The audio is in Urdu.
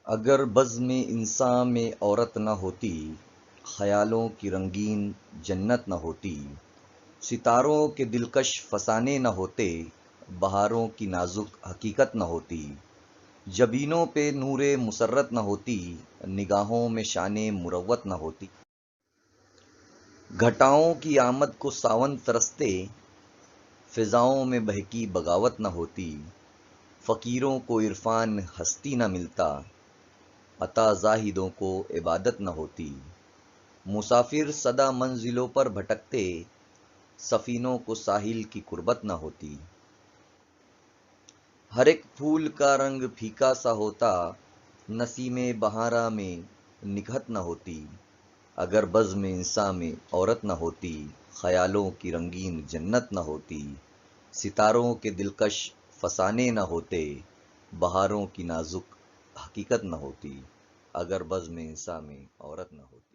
اگر بزم انساں میں عورت نہ ہوتی، خیالوں کی رنگین جنت نہ ہوتی، ستاروں کے دلکش فسانے نہ ہوتے، بہاروں کی نازک حقیقت نہ ہوتی، جبینوں پہ نور مسرت نہ ہوتی، نگاہوں میں شان مروت نہ ہوتی، گھٹاؤں کی آمد کو ساون ترستے، فضاؤں میں بہکی بغاوت نہ ہوتی، فقیروں کو عرفان ہستی نہ ملتا، عطا زاہدوں کو عبادت نہ ہوتی، مسافر سدا منزلوں پر بھٹکتے، سفینوں کو ساحل کی قربت نہ ہوتی، ہر ایک پھول کا رنگ پھیکا سا ہوتا، نسیم بہارا میں نکہت نہ ہوتی، اگر بزم انساں میں عورت نہ ہوتی، خیالوں کی رنگین جنت نہ ہوتی، ستاروں کے دلکش فسانے نہ ہوتے، بہاروں کی نازک حقیقت نہ ہوتی، اگر بزم انساں میں عورت نہ ہوتی۔